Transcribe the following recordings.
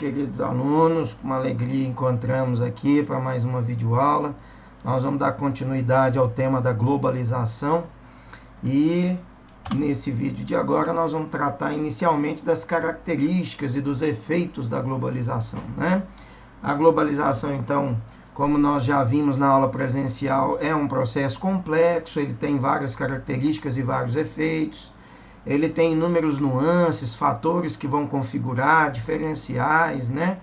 queridos alunos, com uma alegria encontramos aqui para mais uma videoaula. Nós vamos dar continuidade ao tema da globalização e nesse vídeo de agora nós vamos tratar inicialmente das características e dos efeitos da globalização, né? A globalização, então, como nós já vimos na aula presencial, é um processo complexo, ele tem várias características e vários efeitos. Ele tem inúmeros nuances, fatores que vão configurar, diferenciais, né?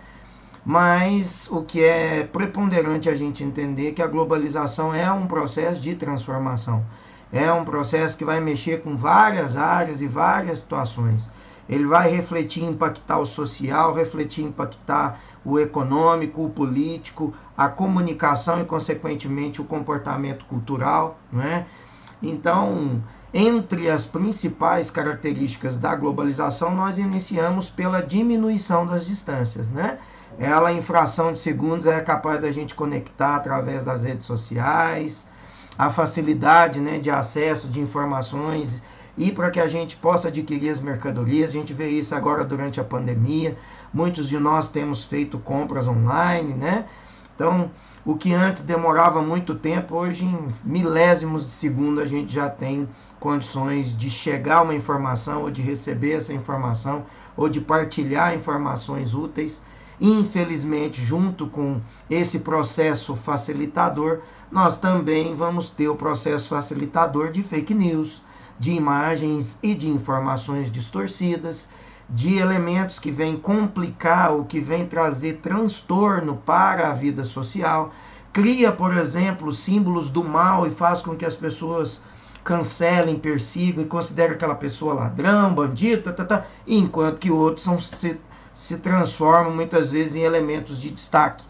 Mas o que é preponderante a gente entender é que a globalização é um processo de transformação. É um processo que vai mexer com várias áreas e várias situações. Ele vai refletir, impactar o social, refletir, impactar o econômico, o político, a comunicação e, consequentemente, o comportamento cultural, não é? Então, entre as principais características da globalização, nós iniciamos pela diminuição das distâncias, né? Ela, em fração de segundos, é capaz da gente conectar através das redes sociais, a facilidade, né, de acesso de informações e para que a gente possa adquirir as mercadorias. A gente vê isso agora durante a pandemia. Muitos de nós temos feito compras online, né? Então, o que antes demorava muito tempo, hoje em milésimos de segundo a gente já tem condições de chegar a uma informação ou de receber essa informação ou de partilhar informações úteis. Infelizmente, junto com esse processo facilitador, nós também vamos ter o processo facilitador de fake news, de imagens e de informações distorcidas, de elementos que vêm complicar ou que vêm trazer transtorno para a vida social. Cria, por exemplo, símbolos do mal e faz com que as pessoas cancelem, persigam e considerem aquela pessoa ladrão, bandido, enquanto que outros se transformam muitas vezes em elementos de destaque.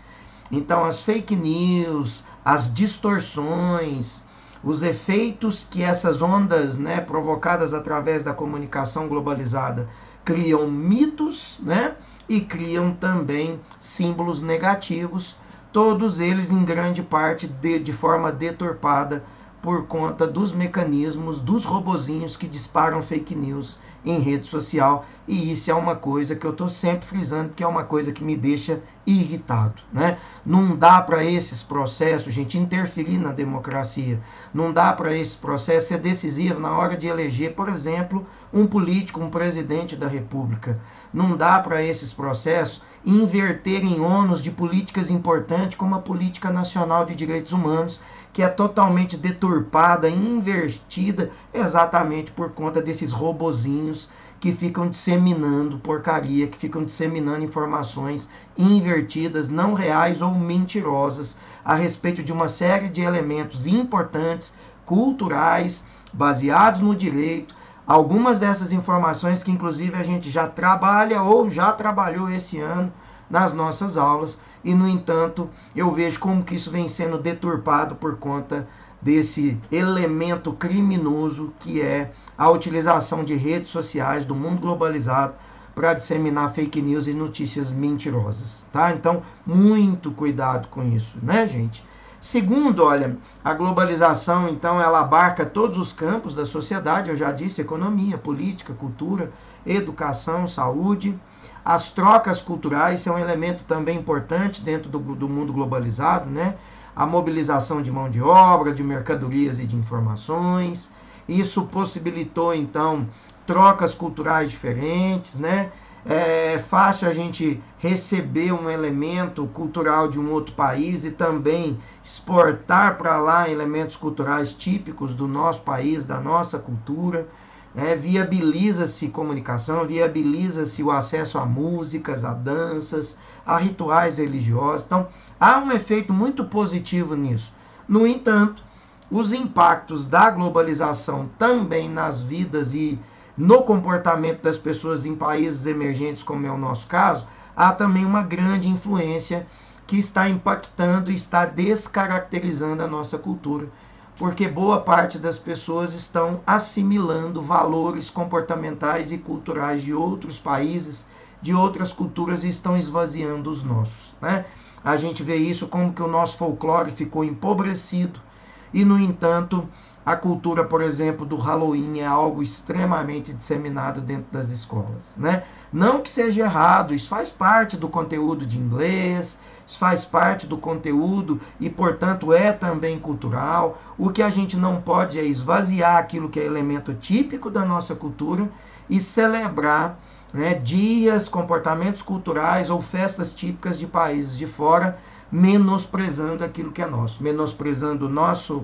Então, as fake news, as distorções, os efeitos que essas ondas, né, provocadas através da comunicação globalizada criam mitos, né, e criam também símbolos negativos, todos eles em grande parte de forma deturpada por conta dos mecanismos, dos robozinhos que disparam fake news em rede social, e isso é uma coisa que eu estou sempre frisando, que é uma coisa que me deixa irritado, né? Não dá para esses processos, gente, interferir na democracia, não dá para esse processo ser decisivo na hora de eleger, por exemplo, um político, um presidente da república. Não dá para esses processos inverter em ônus de políticas importantes como a política nacional de direitos humanos, que é totalmente deturpada, invertida, exatamente por conta desses robozinhos que ficam disseminando porcaria, que ficam disseminando informações invertidas, não reais ou mentirosas, a respeito de uma série de elementos importantes, culturais, baseados no direito. Algumas dessas informações que inclusive a gente já trabalha ou já trabalhou esse ano nas nossas aulas, e no entanto eu vejo como que isso vem sendo deturpado por conta desse elemento criminoso que é a utilização de redes sociais do mundo globalizado para disseminar fake news e notícias mentirosas, tá? Então, muito cuidado com isso, né, gente? Segundo, olha, a globalização, então, ela abarca todos os campos da sociedade, eu já disse, economia, política, cultura, educação, saúde. As trocas culturais são um elemento também importante dentro do mundo globalizado, né? A mobilização de mão de obra, de mercadorias e de informações. Isso possibilitou, então, trocas culturais diferentes, né? É fácil a gente receber um elemento cultural de um outro país e também exportar para lá elementos culturais típicos do nosso país, da nossa cultura. Viabiliza-se comunicação, viabiliza-se o acesso a músicas, a danças, a rituais religiosos. Então, há um efeito muito positivo nisso. No entanto, os impactos da globalização também nas vidas e no comportamento das pessoas em países emergentes, como é o nosso caso, há também uma grande influência que está impactando e está descaracterizando a nossa cultura, porque boa parte das pessoas estão assimilando valores comportamentais e culturais de outros países, de outras culturas, e estão esvaziando os nossos, né? A gente vê isso como que o nosso folclore ficou empobrecido e, no entanto, a cultura, por exemplo, do Halloween é algo extremamente disseminado dentro das escolas, né? Não que seja errado, isso faz parte do conteúdo de inglês, isso faz parte do conteúdo e, portanto, é também cultural. O que a gente não pode é esvaziar aquilo que é elemento típico da nossa cultura e celebrar, né, dias, comportamentos culturais ou festas típicas de países de fora, menosprezando aquilo que é nosso, menosprezando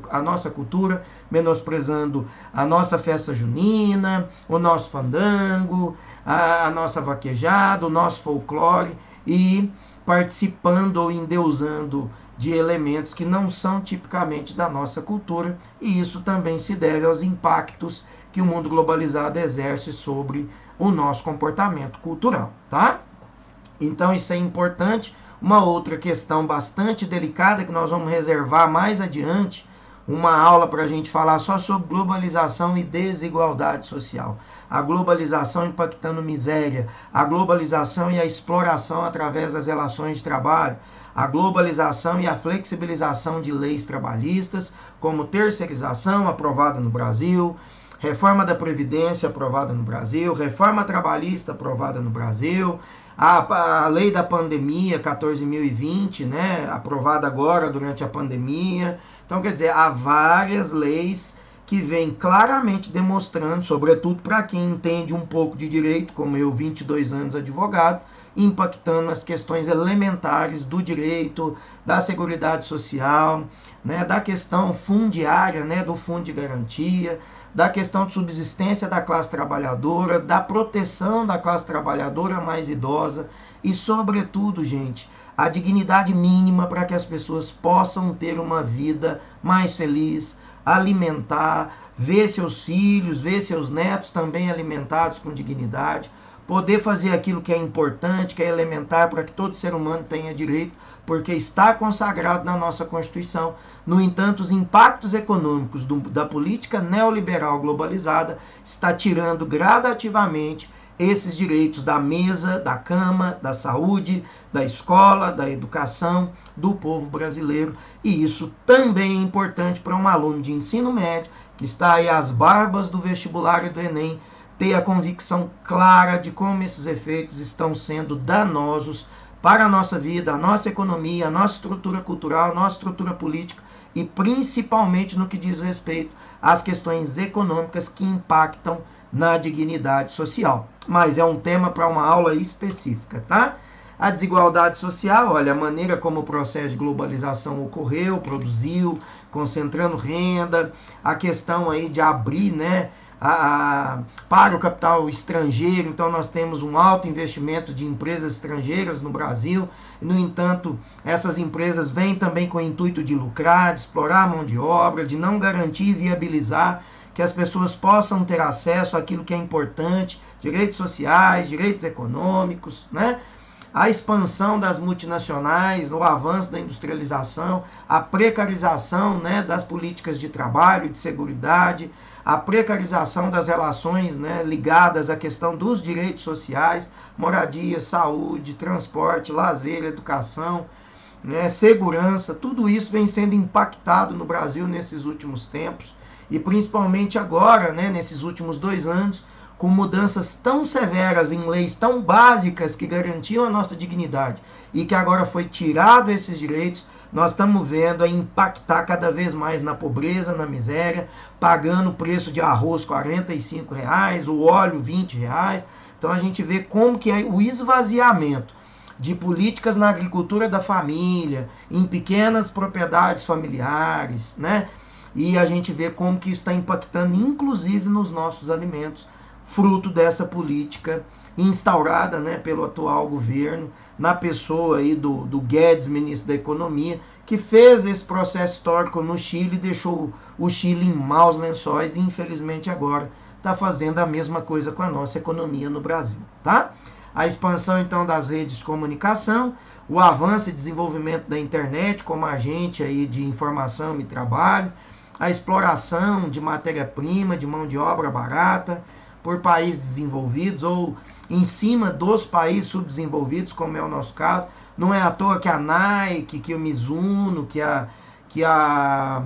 a nossa cultura, menosprezando a nossa festa junina, o nosso fandango, a nossa vaquejada, o nosso folclore e participando ou endeusando de elementos que não são tipicamente da nossa cultura, e isso também se deve aos impactos que o mundo globalizado exerce sobre o nosso comportamento cultural, tá? Então isso é importante. Uma outra questão bastante delicada que nós vamos reservar mais adiante, uma aula para a gente falar só sobre globalização e desigualdade social. A globalização impactando miséria, a globalização e a exploração através das relações de trabalho, a globalização e a flexibilização de leis trabalhistas, como terceirização aprovada no Brasil, reforma da Previdência aprovada no Brasil, reforma trabalhista aprovada no Brasil, a lei da pandemia 14.020, né, aprovada agora durante a pandemia. Então, quer dizer, há várias leis que vêm claramente demonstrando, sobretudo para quem entende um pouco de direito, como eu, 22 anos advogado, impactando as questões elementares do direito, da seguridade social, né, da questão fundiária, né, do fundo de garantia, da questão de subsistência da classe trabalhadora, da proteção da classe trabalhadora mais idosa e, sobretudo, gente, a dignidade mínima para que as pessoas possam ter uma vida mais feliz, alimentar, ver seus filhos, ver seus netos também alimentados com dignidade, poder fazer aquilo que é importante, que é elementar para que todo ser humano tenha direito, porque está consagrado na nossa Constituição. No entanto, os impactos econômicos da política neoliberal globalizada está tirando gradativamente esses direitos da mesa, da cama, da saúde, da escola, da educação do povo brasileiro. E isso também é importante para um aluno de ensino médio que está aí às barbas do vestibular e do Enem, ter a convicção clara de como esses efeitos estão sendo danosos para a nossa vida, a nossa economia, a nossa estrutura cultural, a nossa estrutura política e principalmente no que diz respeito às questões econômicas que impactam na dignidade social. Mas é um tema para uma aula específica, tá? A desigualdade social, olha, a maneira como o processo de globalização ocorreu, produziu, concentrando renda, a questão aí de abrir, né, para o capital estrangeiro. Então nós temos um alto investimento de empresas estrangeiras no Brasil. No entanto, essas empresas vêm também com o intuito de lucrar, de explorar a mão de obra, de não garantir e viabilizar que as pessoas possam ter acesso àquilo que é importante, direitos sociais, direitos econômicos, né? A expansão das multinacionais, o avanço da industrialização, a precarização, né, das políticas de trabalho, de seguridade, a precarização das relações, né, ligadas à questão dos direitos sociais, moradia, saúde, transporte, lazer, educação, né, segurança, tudo isso vem sendo impactado no Brasil nesses últimos tempos e principalmente agora, né, nesses últimos 2 anos, com mudanças tão severas em leis tão básicas que garantiam a nossa dignidade e que agora foi tirado esses direitos. Nós estamos vendo a impactar cada vez mais na pobreza, na miséria, pagando o preço de arroz R$45, o óleo R$20. Então a gente vê como que é o esvaziamento de políticas na agricultura da família, em pequenas propriedades familiares, né? E a gente vê como que isso está impactando inclusive nos nossos alimentos, fruto dessa política instaurada, né, pelo atual governo, na pessoa aí do Guedes, ministro da Economia, que fez esse processo histórico no Chile e deixou o Chile em maus lençóis e infelizmente agora está fazendo a mesma coisa com a nossa economia no Brasil, tá? A expansão então das redes de comunicação, o avanço e desenvolvimento da internet como agente aí de informação e trabalho, a exploração de matéria-prima, de mão de obra barata por países desenvolvidos ou em cima dos países subdesenvolvidos, como é o nosso caso. Não é à toa que a Nike, que o Mizuno, que a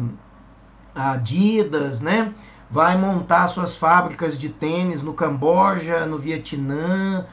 a Adidas, né? Vai montar suas fábricas de tênis no Camboja, no Vietnã,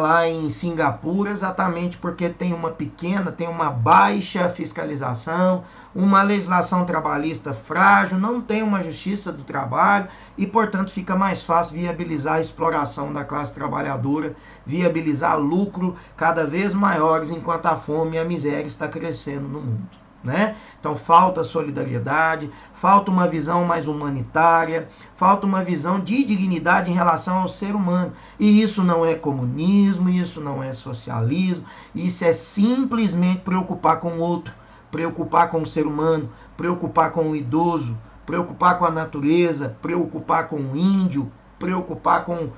lá em Singapura, exatamente porque tem uma baixa fiscalização, uma legislação trabalhista frágil, não tem uma justiça do trabalho e, portanto, fica mais fácil viabilizar a exploração da classe trabalhadora, viabilizar lucro cada vez maiores enquanto a fome e a miséria está crescendo no mundo. Né? Então falta solidariedade, falta uma visão mais humanitária, falta uma visão de dignidade em relação ao ser humano. E isso não é comunismo, isso não é socialismo, isso é simplesmente preocupar com o outro, preocupar com o ser humano, preocupar com o idoso, preocupar com a natureza, preocupar com o índio, preocupar com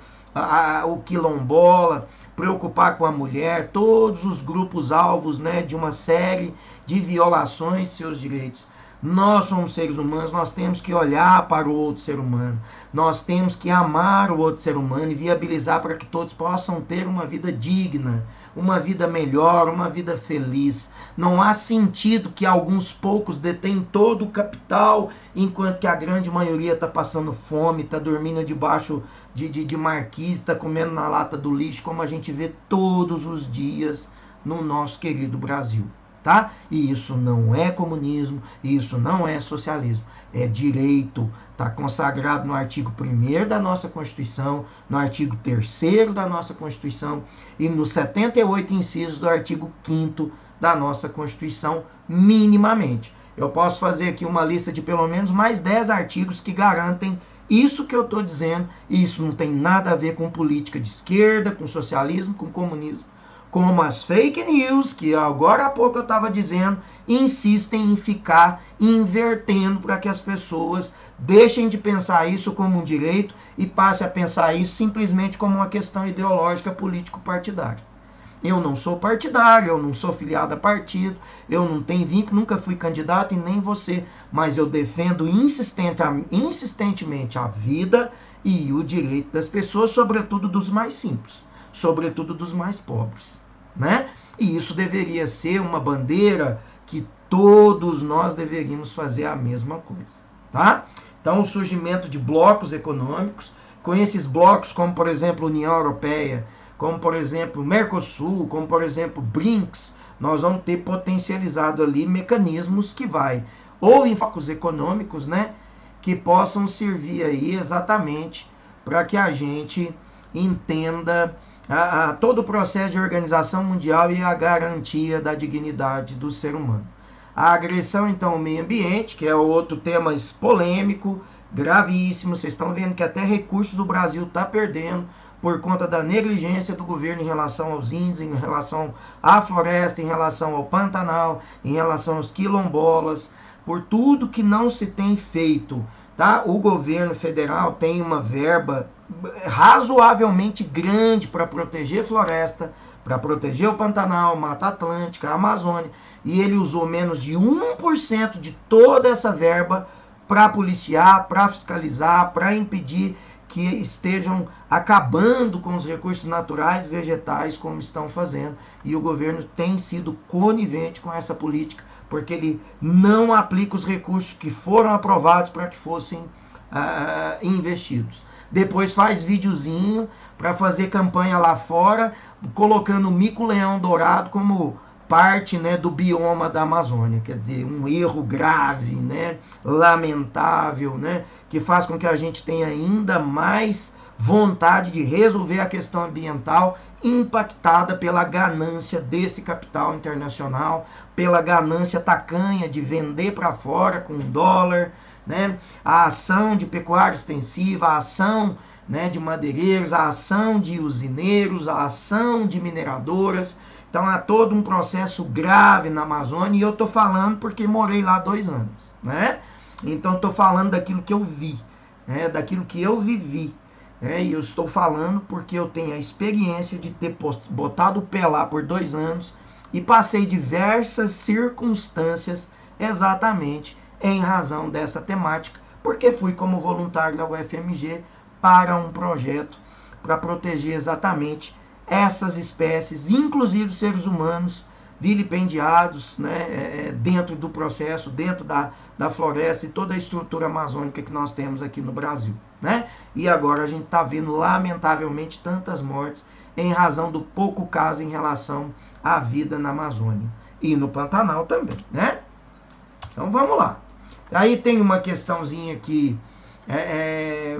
o quilombola, preocupar com a mulher, todos os grupos alvos, né, de uma série de violações de seus direitos. Nós somos seres humanos, nós temos que olhar para o outro ser humano, nós temos que amar o outro ser humano e viabilizar para que todos possam ter uma vida digna, uma vida melhor, uma vida feliz. Não há sentido que alguns poucos detêm todo o capital, enquanto que a grande maioria está passando fome, está dormindo debaixo de marquise, está comendo na lata do lixo, como a gente vê todos os dias no nosso querido Brasil. Tá? E isso não é comunismo, isso não é socialismo, é direito, está consagrado no artigo 1º da nossa Constituição, no artigo 3º da nossa Constituição e no 78 incisos do artigo 5º da nossa Constituição, minimamente. Eu posso fazer aqui uma lista de pelo menos mais 10 artigos que garantem isso que eu estou dizendo, e isso não tem nada a ver com política de esquerda, com socialismo, com comunismo. Como as fake news, que agora há pouco eu estava dizendo, insistem em ficar invertendo para que as pessoas deixem de pensar isso como um direito e passem a pensar isso simplesmente como uma questão ideológica político-partidária. Eu não sou partidário, eu não sou filiado a partido, eu não tenho vínculo, nunca fui candidato e nem você, mas eu defendo insistentemente a vida e o direito das pessoas, sobretudo dos mais simples, sobretudo dos mais pobres. Né? E isso deveria ser uma bandeira que todos nós deveríamos fazer a mesma coisa. Tá? Então, o surgimento de blocos econômicos, com esses blocos como, por exemplo, União Europeia, como, por exemplo, Mercosul, como, por exemplo, BRICS, nós vamos ter potencializado ali mecanismos que vai, ou em focos econômicos, né, que possam servir aí exatamente para que a gente entenda todo o processo de organização mundial e a garantia da dignidade do ser humano. A agressão, então, ao meio ambiente, que é outro tema polêmico, gravíssimo. Vocês estão vendo que até recursos o Brasil está perdendo por conta da negligência do governo em relação aos índios, em relação à floresta, em relação ao Pantanal, em relação aos quilombolas, por tudo que não se tem feito. Tá? O governo federal tem uma verba razoavelmente grande para proteger floresta, para proteger o Pantanal, Mata Atlântica, a Amazônia, e ele usou menos de 1% de toda essa verba para policiar, para fiscalizar, para impedir que estejam acabando com os recursos naturais, vegetais, como estão fazendo. E o governo tem sido conivente com essa política, porque ele não aplica os recursos que foram aprovados para que fossem investidos. Depois faz videozinho para fazer campanha lá fora, colocando o mico-leão dourado como parte, né, do bioma da Amazônia. Quer dizer, um erro grave, né, lamentável, né, que faz com que a gente tenha ainda mais vontade de resolver a questão ambiental, impactada pela ganância desse capital internacional, pela ganância tacanha de vender para fora com dólar, né? A ação de pecuária extensiva, a ação, né, de madeireiros, a ação de usineiros, a ação de mineradoras. Então há todo um processo grave na Amazônia, e eu estou falando porque morei lá 2 anos. Né? Então estou falando daquilo que eu vi, né, daquilo que eu vivi. E eu estou falando porque eu tenho a experiência de ter botado o pé lá por 2 anos e passei diversas circunstâncias exatamente em razão dessa temática, porque fui como voluntário da UFMG para um projeto para proteger exatamente essas espécies, inclusive seres humanos, vilipendiados, né, dentro do processo, dentro da floresta e toda a estrutura amazônica que nós temos aqui no Brasil, né? E agora a gente está vendo, lamentavelmente, tantas mortes em razão do pouco caso em relação à vida na Amazônia e no Pantanal também, né? Então vamos lá. Aí tem uma questãozinha que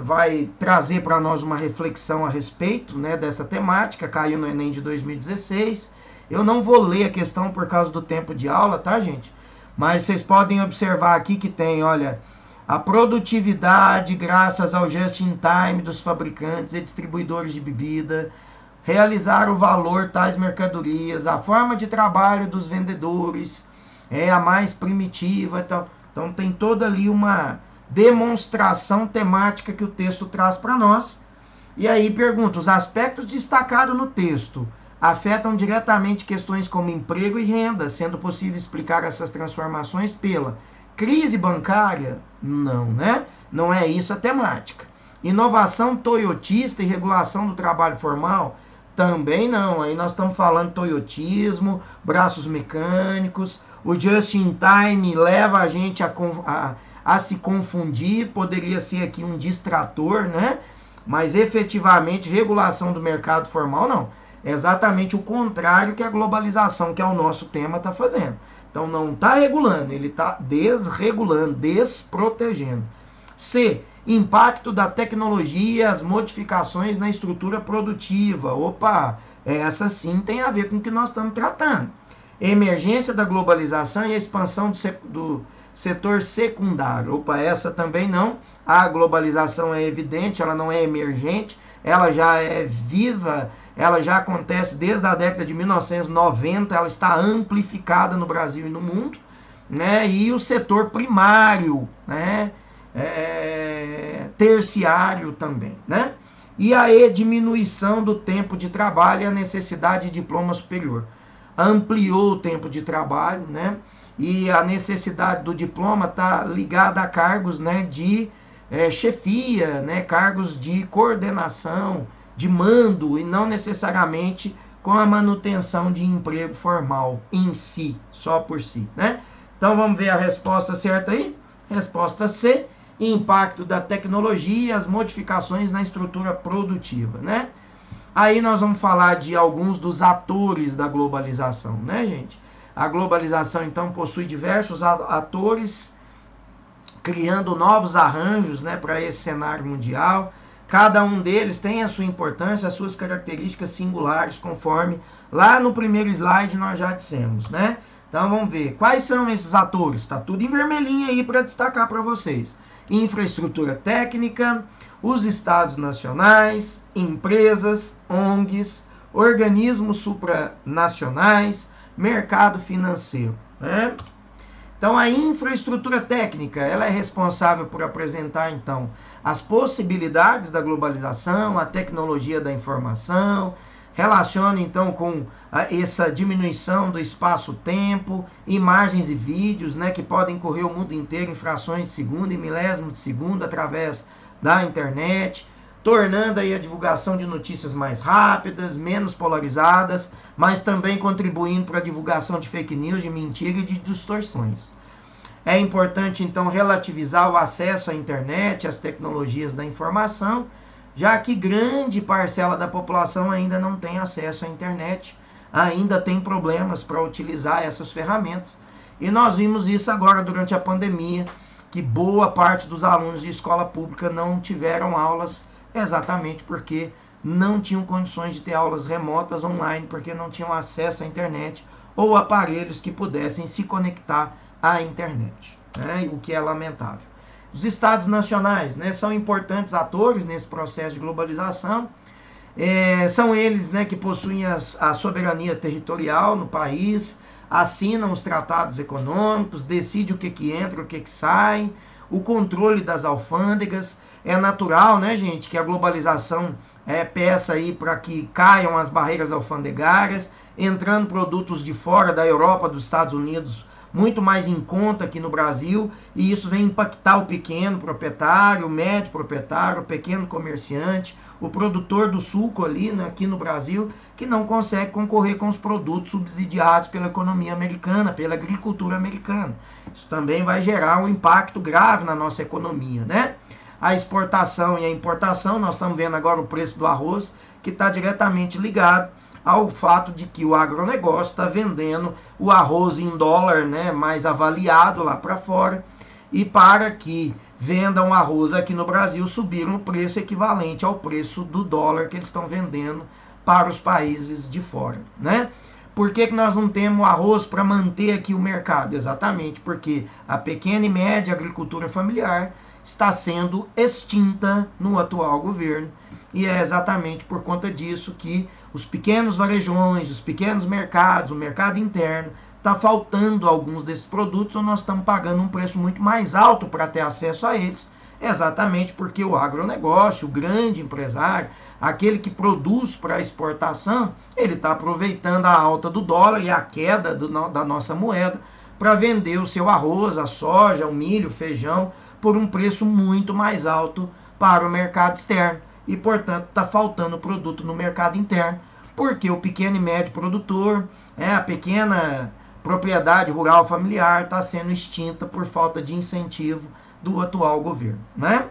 vai trazer para nós uma reflexão a respeito, né, dessa temática, caiu no Enem de 2016. Eu não vou ler a questão por causa do tempo de aula, tá, gente? Mas vocês podem observar aqui que tem, olha, a produtividade graças ao just-in-time dos fabricantes e distribuidores de bebida, realizar o valor tais mercadorias, a forma de trabalho dos vendedores é a mais primitiva. Então tem toda ali uma demonstração temática que o texto traz para nós. E aí pergunta, os aspectos destacados no texto afetam diretamente questões como emprego e renda, sendo possível explicar essas transformações pela crise bancária? Não, né? Não é isso a temática. Inovação toyotista e regulação do trabalho formal? Também não. Aí nós estamos falando toyotismo, braços mecânicos. O just in time leva a gente a se confundir, poderia ser aqui um distrator, né? Mas efetivamente regulação do mercado formal não. É exatamente o contrário que a globalização, que é o nosso tema, está fazendo. Então não está regulando, ele está desregulando, desprotegendo. C. Impacto da tecnologia e as modificações na estrutura produtiva. Opa, essa sim tem a ver com o que nós estamos tratando. Emergência da globalização e a expansão do setor secundário. Opa, essa também não. A globalização é evidente, ela não é emergente, ela já é viva, ela já acontece desde a década de 1990, ela está amplificada no Brasil e no mundo, né? E o setor primário, né? Terciário também, né? E a diminuição do tempo de trabalho e a necessidade de diploma superior. Ampliou o tempo de trabalho, né? E a necessidade do diploma está ligada a cargos, né, de chefia, né, cargos de coordenação, de mando, e não necessariamente com a manutenção de emprego formal em si, só por si, né? Então vamos ver a resposta certa aí? Resposta C, impacto da tecnologia e as modificações na estrutura produtiva, né? Aí nós vamos falar de alguns dos atores da globalização, né, gente? A globalização, então, possui diversos atores criando novos arranjos, né, para esse cenário mundial. Cada um deles tem a sua importância, as suas características singulares, conforme lá no primeiro slide nós já dissemos, né? Então vamos ver, quais são esses atores? Está tudo em vermelhinho aí para destacar para vocês. Infraestrutura técnica, os estados nacionais, empresas, ONGs, organismos supranacionais, mercado financeiro, né? Então, a infraestrutura técnica, ela é responsável por apresentar, então, as possibilidades da globalização, a tecnologia da informação, relaciona, então, com essa diminuição do espaço-tempo, imagens e vídeos, né, que podem correr o mundo inteiro em frações de segundo e milésimo de segundo através da internet, tornando aí a divulgação de notícias mais rápidas, menos polarizadas, mas também contribuindo para a divulgação de fake news, de mentira e de distorções. É importante, então, relativizar o acesso à internet, às tecnologias da informação, já que grande parcela da população ainda não tem acesso à internet, ainda tem problemas para utilizar essas ferramentas. E nós vimos isso agora durante a pandemia, que boa parte dos alunos de escola pública não tiveram aulas exatamente porque não tinham condições de ter aulas remotas online, porque não tinham acesso à internet ou aparelhos que pudessem se conectar à internet, né? O que é lamentável. Os estados nacionais, né, são importantes atores nesse processo de globalização. São eles, né, que possuem a soberania territorial no país, assinam os tratados econômicos, decidem o que entra, o que sai, o controle das alfândegas. É natural, né, gente, que a globalização peça aí para que caiam as barreiras alfandegárias, entrando produtos de fora da Europa, dos Estados Unidos, muito mais em conta aqui no Brasil, e isso vem impactar o pequeno proprietário, o médio proprietário, o pequeno comerciante, o produtor do suco ali, né, aqui no Brasil, que não consegue concorrer com os produtos subsidiados pela economia americana, pela agricultura americana. Isso também vai gerar um impacto grave na nossa economia, né? A exportação e a importação, nós estamos vendo agora o preço do arroz, que está diretamente ligado ao fato de que o agronegócio está vendendo o arroz em dólar, né, mais avaliado lá para fora, e para que vendam arroz aqui no Brasil, subiram o preço equivalente ao preço do dólar que eles estão vendendo para os países de fora, né? Por que nós não temos arroz para manter aqui o mercado? Exatamente porque a pequena e média agricultura familiar está sendo extinta no atual governo, e é exatamente por conta disso que os pequenos varejões, os pequenos mercados, o mercado interno, está faltando alguns desses produtos, ou nós estamos pagando um preço muito mais alto para ter acesso a eles, exatamente porque o agronegócio, o grande empresário, aquele que produz para exportação, ele está aproveitando a alta do dólar e a queda da nossa moeda para vender o seu arroz, a soja, o milho, o feijão, por um preço muito mais alto para o mercado externo. E, portanto, está faltando produto no mercado interno, porque o pequeno e médio produtor, a pequena propriedade rural familiar está sendo extinta por falta de incentivo do atual governo, né?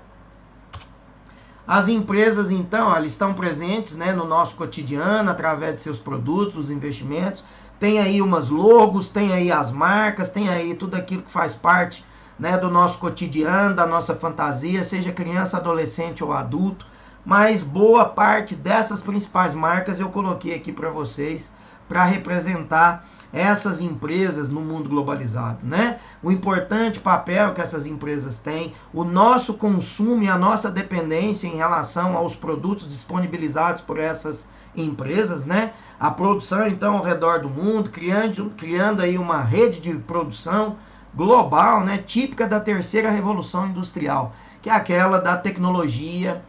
As empresas, então, olha, estão presentes, né, no nosso cotidiano, através de seus produtos, os investimentos. Tem aí umas logos, tem aí as marcas, tem aí tudo aquilo que faz parte, né, do nosso cotidiano, da nossa fantasia, seja criança, adolescente ou adulto. Mas boa parte dessas principais marcas eu coloquei aqui para vocês, para representar essas empresas no mundo globalizado, né? O importante papel que essas empresas têm, o nosso consumo e a nossa dependência em relação aos produtos disponibilizados por essas empresas, né? A produção, então, ao redor do mundo, criando aí uma rede de produção global, né? Típica da terceira revolução industrial, que é aquela da tecnologia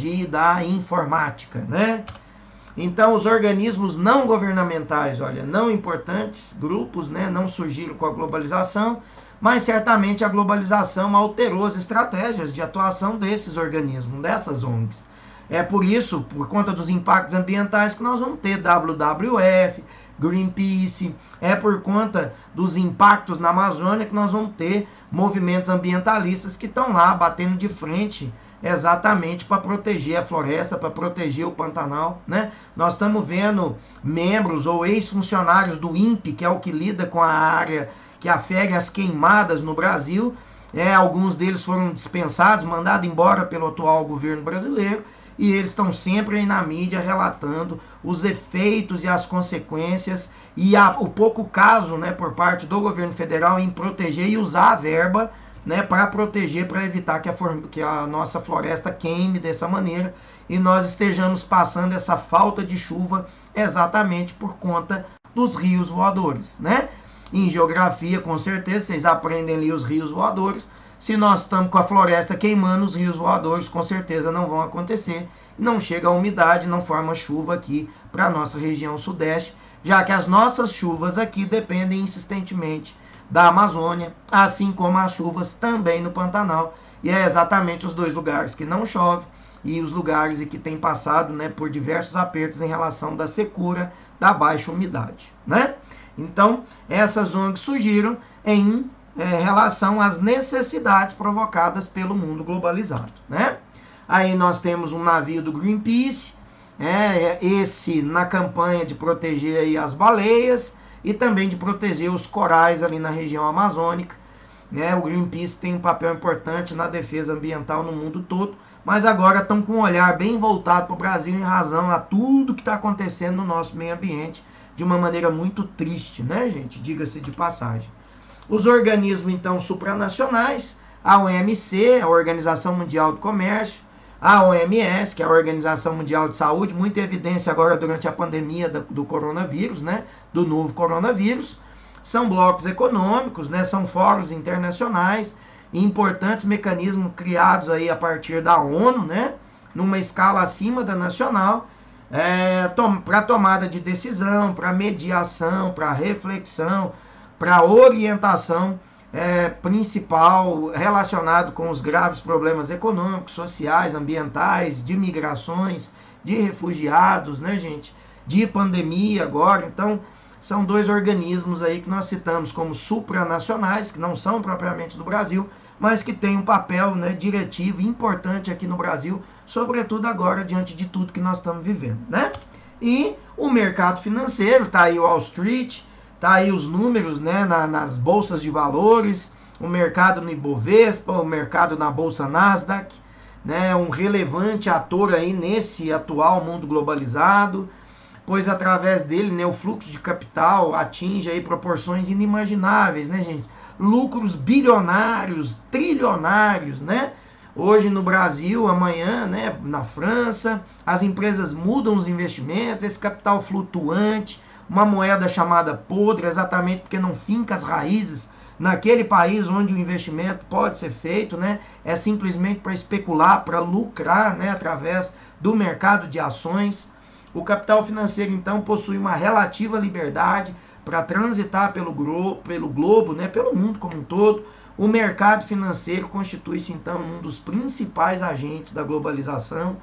e da informática, né? Então, os organismos não governamentais, olha, não importantes, grupos, né, não surgiram com a globalização, mas certamente a globalização alterou as estratégias de atuação desses organismos, dessas ONGs. É por isso, por conta dos impactos ambientais, que nós vamos ter WWF, Greenpeace, é por conta dos impactos na Amazônia que nós vamos ter movimentos ambientalistas que estão lá batendo de frente exatamente para proteger a floresta, para proteger o Pantanal, né? Nós estamos vendo membros ou ex-funcionários do INPE, que é o que lida com a área que afere as queimadas no Brasil. Alguns deles foram dispensados, mandados embora pelo atual governo brasileiro, e eles estão sempre aí na mídia relatando os efeitos e as consequências e o pouco caso, né, por parte do governo federal em proteger e usar a verba, né, para proteger, para evitar que a nossa floresta queime dessa maneira e nós estejamos passando essa falta de chuva exatamente por conta dos rios voadores, né? Em geografia, com certeza, vocês aprendem ali os rios voadores. Se nós estamos com a floresta queimando, os rios voadores com certeza não vão acontecer. Não chega a umidade, não forma chuva aqui para a nossa região sudeste, já que as nossas chuvas aqui dependem insistentemente da Amazônia, assim como as chuvas também no Pantanal. E é exatamente os dois lugares que não chove e os lugares em que tem passado, né, por diversos apertos em relação da secura, da baixa umidade, né? Então, essas ONGs surgiram em relação às necessidades provocadas pelo mundo globalizado, né? Aí nós temos um navio do Greenpeace, esse na campanha de proteger aí as baleias e também de proteger os corais ali na região amazônica, né? O Greenpeace tem um papel importante na defesa ambiental no mundo todo, mas agora estão com um olhar bem voltado para o Brasil em razão a tudo que está acontecendo no nosso meio ambiente, de uma maneira muito triste, né, gente? Diga-se de passagem. Os organismos, então, supranacionais, a OMC, a Organização Mundial do Comércio, a OMS, que é a Organização Mundial de Saúde, muita evidência agora durante a pandemia do coronavírus, né, do novo coronavírus, são blocos econômicos, né, são fóruns internacionais, e importantes mecanismos criados aí a partir da ONU, né, numa escala acima da nacional, para tomada de decisão, para mediação, para reflexão, para orientação principal relacionado com os graves problemas econômicos, sociais, ambientais, de migrações, de refugiados, né, gente? De pandemia agora. Então, são dois organismos aí que nós citamos como supranacionais, que não são propriamente do Brasil, mas que têm um papel, né, diretivo importante aqui no Brasil, sobretudo agora, diante de tudo que nós estamos vivendo, né? E o mercado financeiro, tá aí o Wall Street, tá aí os números, né, nas bolsas de valores, o mercado no Ibovespa, o mercado na bolsa Nasdaq, né, um relevante ator aí nesse atual mundo globalizado, pois através dele, né, o fluxo de capital atinge aí proporções inimagináveis, né, gente? Lucros bilionários, trilionários, né? Hoje no Brasil, amanhã, né, na França, as empresas mudam os investimentos, esse capital flutuante, uma moeda chamada podre, exatamente porque não finca as raízes naquele país onde o investimento pode ser feito, né? É simplesmente para especular, para lucrar, né, através do mercado de ações. O capital financeiro, então, possui uma relativa liberdade para transitar pelo globo, né, pelo mundo como um todo. O mercado financeiro constitui-se, então, um dos principais agentes da globalização.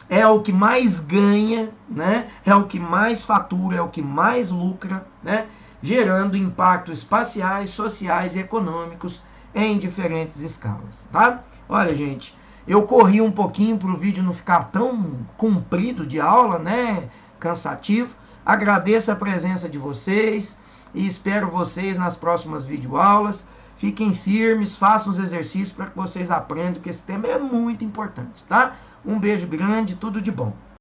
É o que mais ganha, né? É o que mais fatura, é o que mais lucra, né? Gerando impactos espaciais, sociais e econômicos em diferentes escalas, tá? Olha, gente, eu corri um pouquinho para o vídeo não ficar tão comprido de aula, né? Cansativo. Agradeço a presença de vocês e espero vocês nas próximas videoaulas. Fiquem firmes, façam os exercícios para que vocês aprendam que esse tema é muito importante, tá? Um beijo grande, tudo de bom.